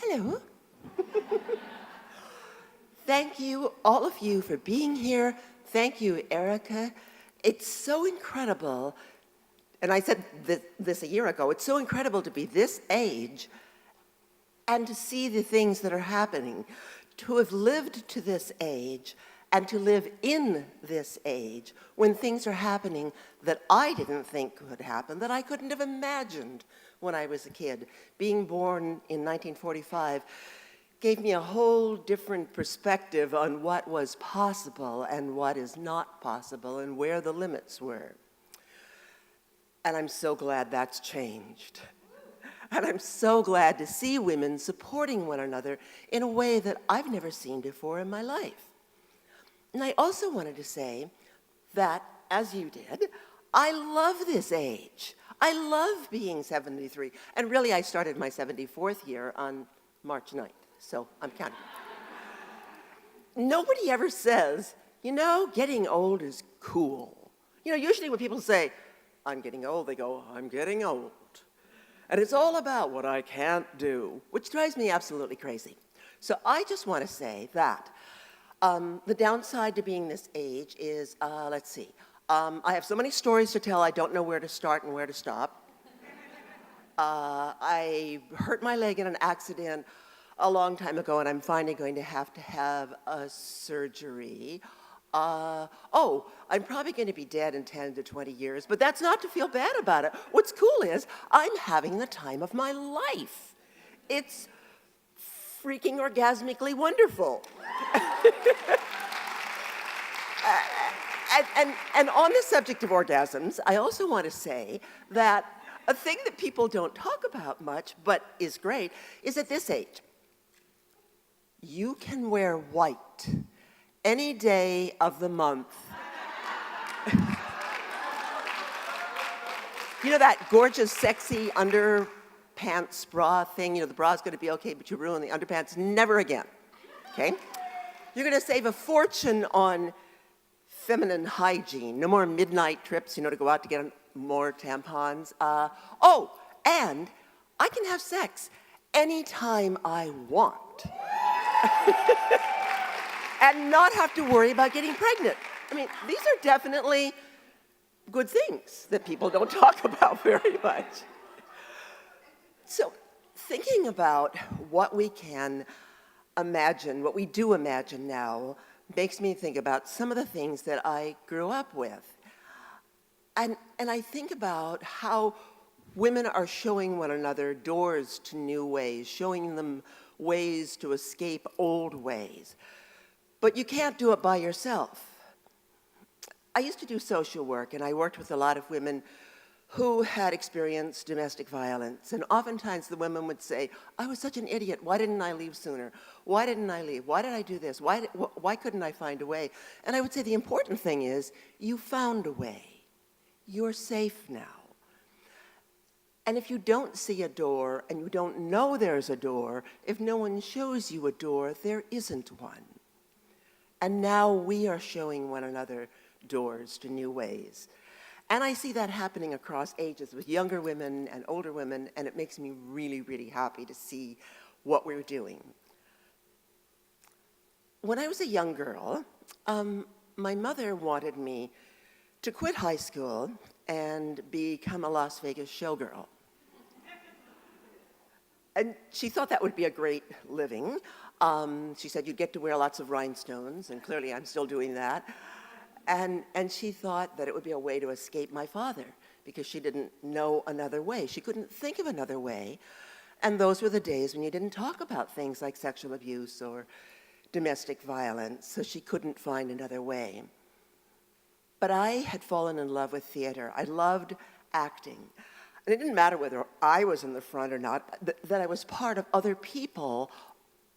Hello. Thank you, all of you, for being here. Thank you, Erica. It's so incredible, and I said this a year ago, it's so incredible to be this age and to see the things that are happening, to have lived to this age and to live in this age when things are happening that I didn't think could happen, that I couldn't have imagined when I was a kid. Being born in 1945 gave me a whole different perspective on what was possible and what is not possible and where the limits were. And I'm so glad that's changed. And I'm so glad to see women supporting one another in a way that I've never seen before in my life. And I also wanted to say that, as you did, I love this age. I love being 73. And really, I started my 74th year on March 9th, so I'm counting. Nobody ever says, you know, getting old is cool. You know, usually when people say, I'm getting old, they go, I'm getting old. And it's all about what I can't do, which drives me absolutely crazy. So I just want to say that the downside to being this age is, let's see, I have so many stories to tell, I don't know where to start and where to stop. I hurt my leg in an accident a long time ago, and I'm finally going to have a surgery. I'm probably going to be dead in 10 to 20 years, but that's not to feel bad about it. What's cool is I'm having the time of my life. It's freaking orgasmically wonderful. And on the subject of orgasms, I also want to say that a thing that people don't talk about much, but is great, is at this age, you can wear white any day of the month. You know that gorgeous, sexy underpants bra thing? You know, the bra's going to be okay, but you ruin the underpants. Never again, okay? You're going to save a fortune on feminine hygiene. No more midnight trips, you know, to go out to get more tampons. And I can have sex anytime I want. And not have to worry about getting pregnant. I mean, these are definitely good things that people don't talk about very much. So thinking about what we can imagine, what we do imagine now, makes me think about some of the things that I grew up with. And I think about how women are showing one another doors to new ways, showing them ways to escape old ways. But you can't do it by yourself. I used to do social work, and I worked with a lot of women who had experienced domestic violence. And oftentimes the women would say, I was such an idiot. Why didn't I leave sooner? Why didn't I leave? Why did I do this? Why couldn't I find a way? And I would say the important thing is you found a way. You're safe now. And if you don't see a door and you don't know there's a door, if no one shows you a door, there isn't one. And now we are showing one another doors to new ways. And I see that happening across ages with younger women and older women, and it makes me really, really happy to see what we're doing. When I was a young girl, my mother wanted me to quit high school and become a Las Vegas showgirl. And she thought that would be a great living. She said you'd get to wear lots of rhinestones, and clearly I'm still doing that. And she thought that it would be a way to escape my father, because she didn't know another way. She couldn't think of another way. And those were the days when you didn't talk about things like sexual abuse or domestic violence, so she couldn't find another way. But I had fallen in love with theater. I loved acting. And it didn't matter whether I was in the front or not, that I was part of other people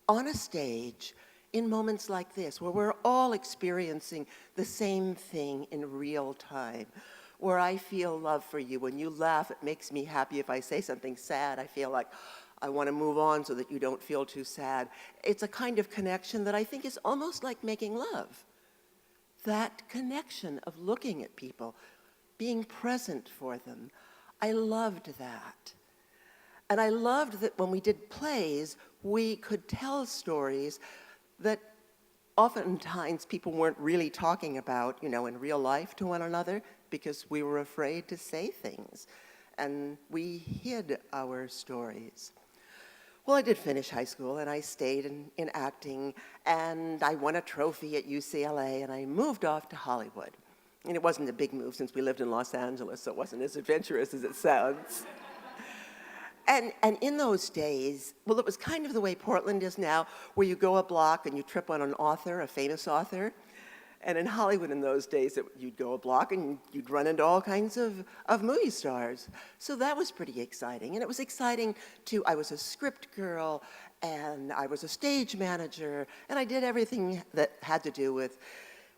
on a stage in moments like this, where we're all experiencing the same thing in real time, where I feel love for you. When you laugh, it makes me happy. If I say something sad, I feel like I want to move on so that you don't feel too sad. It's a kind of connection that I think is almost like making love. That connection of looking at people, being present for them. I loved that. And I loved that when we did plays, we could tell stories that oftentimes people weren't really talking about, in real life to one another because we were afraid to say things. And we hid our stories. Well, I did finish high school, and I stayed in acting, and I won a trophy at UCLA, and I moved off to Hollywood. And it wasn't a big move since we lived in Los Angeles, so it wasn't as adventurous as it sounds. And in those days, well, it was kind of the way Portland is now, where you go a block and you trip on an author, a famous author. And in Hollywood in those days, you'd go a block and you'd run into all kinds of movie stars. So that was pretty exciting. And it was exciting too. I was a script girl, and I was a stage manager, and I did everything that had to do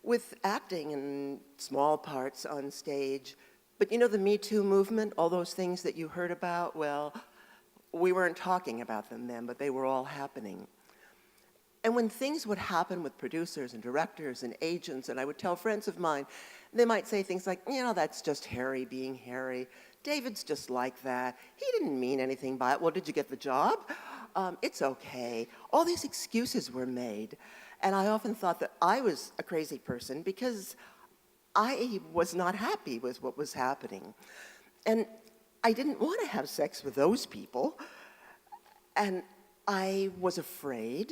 with acting and small parts on stage. But the Me Too movement, all those things that you heard about, well, we weren't talking about them then, but they were all happening. And when things would happen with producers and directors and agents, and I would tell friends of mine, they might say things like, that's just Harry being Harry. David's just like that. He didn't mean anything by it. Well, did you get the job? It's okay. All these excuses were made. And I often thought that I was a crazy person because I was not happy with what was happening. And I didn't want to have sex with those people. And I was afraid.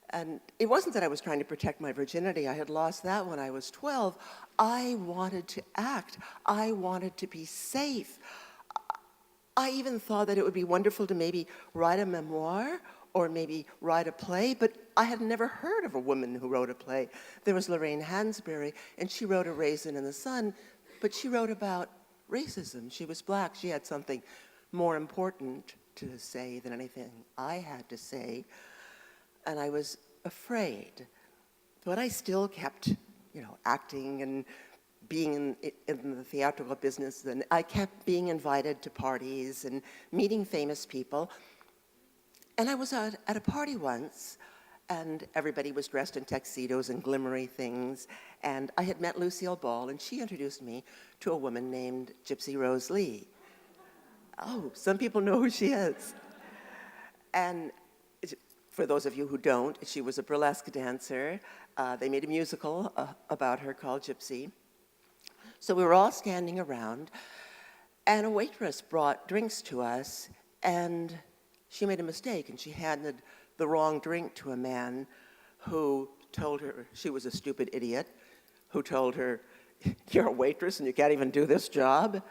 And it wasn't that I was trying to protect my virginity. I had lost that when I was 12. I wanted to act. I wanted to be safe. I even thought that it would be wonderful to maybe write a memoir or maybe write a play, but I had never heard of a woman who wrote a play. There was Lorraine Hansberry, and she wrote A Raisin in the Sun, but she wrote about racism. She was black. She had something more important to say than anything I had to say. And I was afraid. But I still kept, acting and being in the theatrical business. And I kept being invited to parties and meeting famous people. And I was at a party once, and everybody was dressed in tuxedos and glimmery things. And I had met Lucille Ball, and she introduced me to a woman named Gypsy Rose Lee. Oh, some people know who she is. And for those of you who don't, she was a burlesque dancer. They made a musical about her called Gypsy. So we were all standing around, and a waitress brought drinks to us, and she made a mistake, and she handed the wrong drink to a man who told her she was a stupid idiot, who told her, "You're a waitress and you can't even do this job."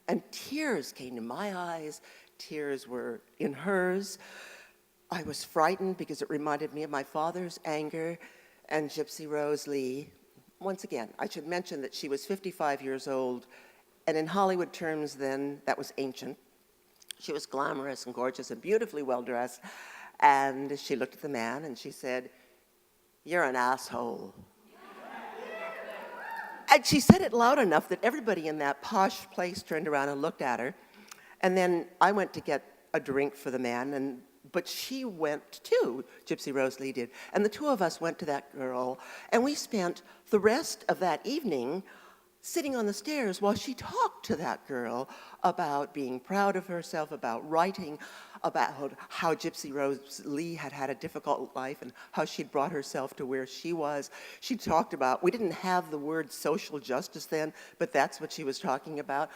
And tears came to my eyes. Tears were in hers. I was frightened because it reminded me of my father's anger and Gypsy Rose Lee. Once again, I should mention that she was 55 years old, and in Hollywood terms then, that was ancient. She was glamorous and gorgeous and beautifully well-dressed, and she looked at the man and she said, "You're an asshole." And she said it loud enough that everybody in that posh place turned around and looked at her. And then I went to get a drink for the man, but she went too, Gypsy Rose Lee did. And the two of us went to that girl, and we spent the rest of that evening sitting on the stairs while she talked to that girl about being proud of herself, about writing, about how Gypsy Rose Lee had had a difficult life and how she'd brought herself to where she was. She talked about, we didn't have the word social justice then, but that's what she was talking about.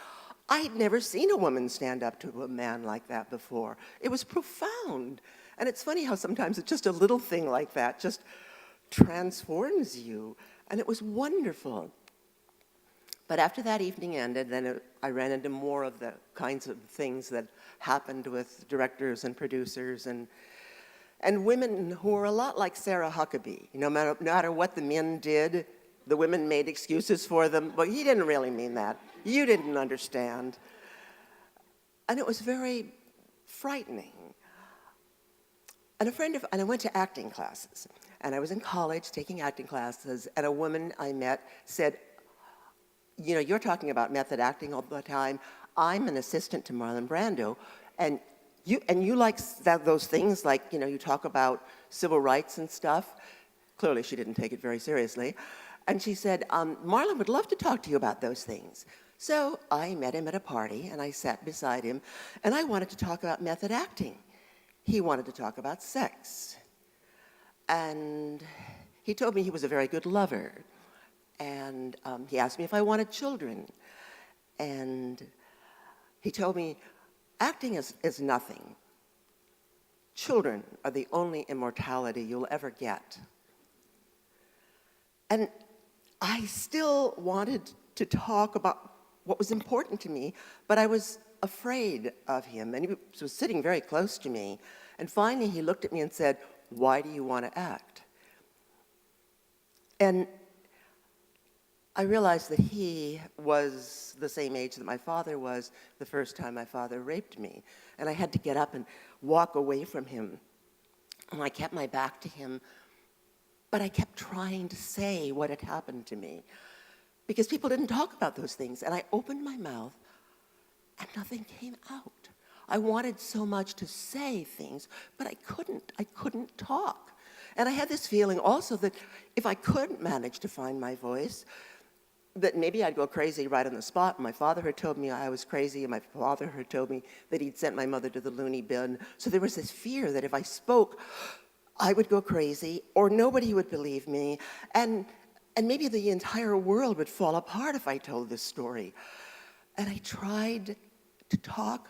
I'd never seen a woman stand up to a man like that before. It was profound. And it's funny how sometimes it's just a little thing like that just transforms you. And it was wonderful. But after that evening ended, then I ran into more of the kinds of things that happened with directors and producers and women who were a lot like Sarah Huckabee. No matter what the men did, the women made excuses for them. But he didn't really mean that. You didn't understand. And it was very frightening. And I went to acting classes. And I was in college taking acting classes, and a woman I met said, "You're talking about method acting all the time. I'm an assistant to Marlon Brando, and you like those things, like, you talk about civil rights and stuff." Clearly, she didn't take it very seriously. And she said, "Marlon would love to talk to you about those things." So I met him at a party, and I sat beside him, and I wanted to talk about method acting. he wanted to talk about sex. And he told me he was a very good lover. And he asked me if I wanted children. And he told me, acting is nothing. Children are the only immortality you'll ever get. And I still wanted to talk about what was important to me, but I was afraid of him, and he was sitting very close to me. And finally, he looked at me and said, "Why do you want to act?" And I realized that he was the same age that my father was the first time my father raped me. And I had to get up and walk away from him. And I kept my back to him, but I kept trying to say what had happened to me, because people didn't talk about those things. And I opened my mouth, and nothing came out. I wanted so much to say things, but I couldn't talk. And I had this feeling also that if I couldn't manage to find my voice, that maybe I'd go crazy right on the spot. My father had told me I was crazy, and my father had told me that he'd sent my mother to the loony bin. So there was this fear that if I spoke, I would go crazy, or nobody would believe me, and maybe the entire world would fall apart if I told this story. And I tried to talk,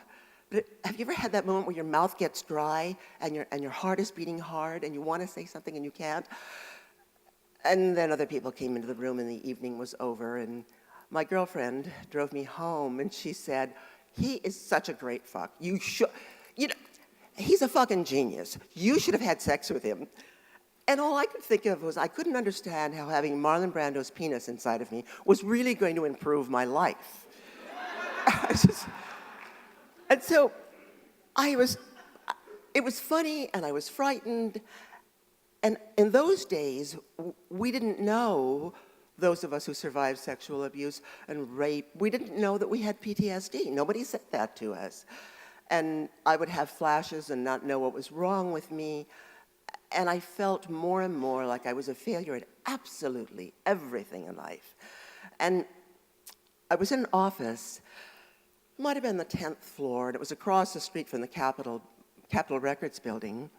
but have you ever had that moment where your mouth gets dry and your heart is beating hard and you want to say something and you can't? And then other people came into the room and the evening was over, and my girlfriend drove me home, and she said, "He is such a great fuck. He's a fucking genius. You should have had sex with him." And all I could think of was I couldn't understand how having Marlon Brando's penis inside of me was really going to improve my life. And so it was funny, and I was frightened. And in those days, we didn't know, those of us who survived sexual abuse and rape, we didn't know that we had PTSD. Nobody said that to us. And I would have flashes and not know what was wrong with me. And I felt more and more like I was a failure at absolutely everything in life. And I was in an office, it might have been the 10th floor, and it was across the street from the Capitol Records building.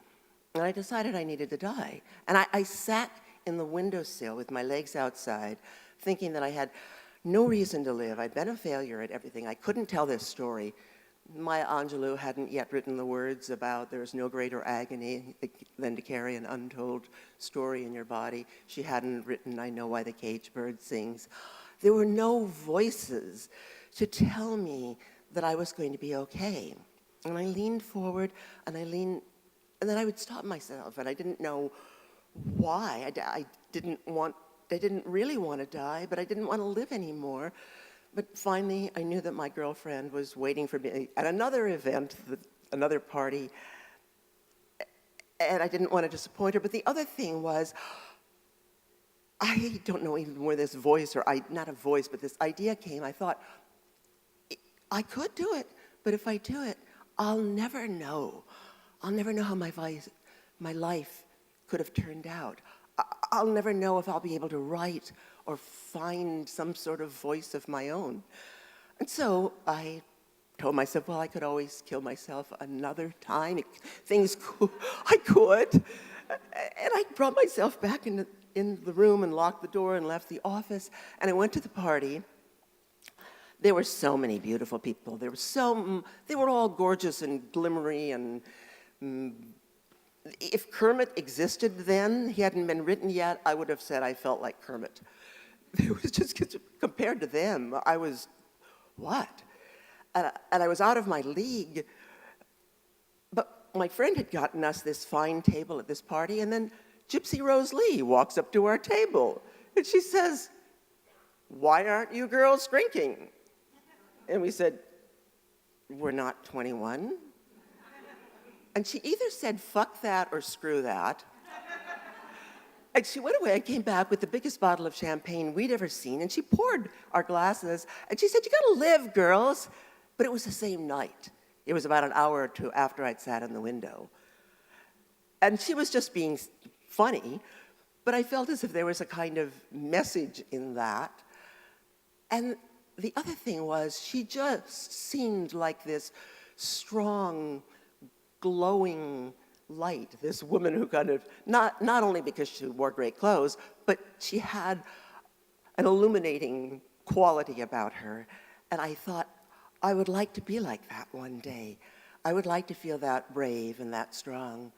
And I decided I needed to die. And I sat in the windowsill with my legs outside, thinking that I had no reason to live. I'd been a failure at everything. I couldn't tell this story. Maya Angelou hadn't yet written the words about there's no greater agony than to carry an untold story in your body. She hadn't written I Know Why the Caged Bird Sings. There were no voices to tell me that I was going to be okay. And I leaned forward, and then I would stop myself, and I didn't know why. I didn't really want to die, but I didn't want to live anymore. But finally, I knew that my girlfriend was waiting for me at another event, another party, and I didn't want to disappoint her. But the other thing was, I don't know even where this voice, not a voice, but this idea came. I thought, I could do it, but if I do it, I'll never know. I'll never know how my life could have turned out. I'll never know if I'll be able to write or find some sort of voice of my own. And so I told myself, well, I could always kill myself another time. I could. And I brought myself back in the room and locked the door and left the office. And I went to the party. There were so many beautiful people. They were all gorgeous and glimmery, and if Kermit existed then, he hadn't been written yet, I would have said I felt like Kermit. It was just, compared to them, I was, what? And I was out of my league. But my friend had gotten us this fine table at this party, and then Gypsy Rose Lee walks up to our table, and she says, "Why aren't you girls drinking?" And we said, "We're not 21. And she either said, "Fuck that," or "Screw that." And she went away and came back with the biggest bottle of champagne we'd ever seen, and she poured our glasses, and she said, "You gotta live, girls." But it was the same night. It was about an hour or two after I'd sat in the window. And she was just being funny, but I felt as if there was a kind of message in that. And the other thing was, she just seemed like this strong, glowing light, this woman who kind of, not only because she wore great clothes, but she had an illuminating quality about her. And I thought, I would like to be like that one day. I would like to feel that brave and that strong.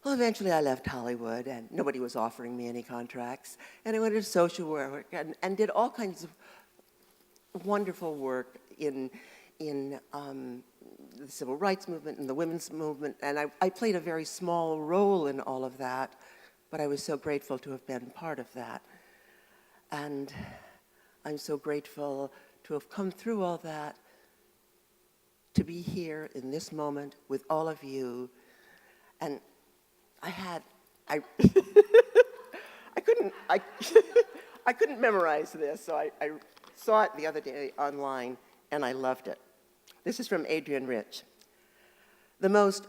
Well, eventually I left Hollywood, and nobody was offering me any contracts. And I went into social work and did all kinds of wonderful work in the civil rights movement and the women's movement. And I played a very small role in all of that, but I was so grateful to have been part of that. And I'm so grateful to have come through all that, to be here in this moment with all of you. And I couldn't memorize this, so I saw it the other day online, and I loved it. This is from Adrienne Rich. The most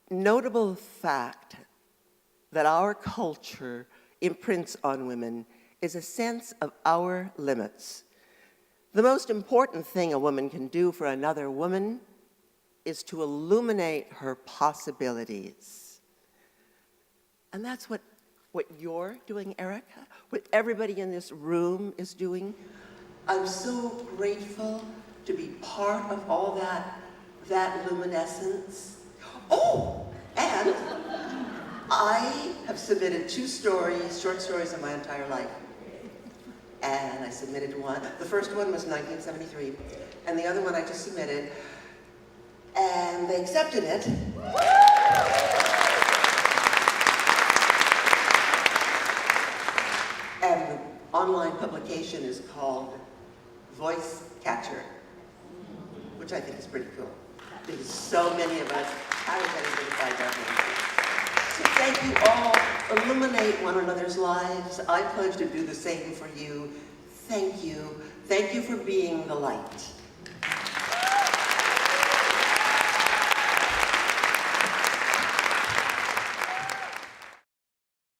notable fact that our culture imprints on women is a sense of our limits. The most important thing a woman can do for another woman is to illuminate her possibilities. And that's what you're doing, Erica, what everybody in this room is doing. I'm so grateful to be part of all that luminescence. Oh, and I have submitted 2 short stories in my entire life. And I submitted one. The first one was 1973, and the other one I just submitted, and they accepted it. And the online publication is called Voice Catcher, which I think is pretty cool, because so many of us haven't identified our names. So thank you all. Illuminate one another's lives. I pledge to do the same for you. Thank you. Thank you for being the light.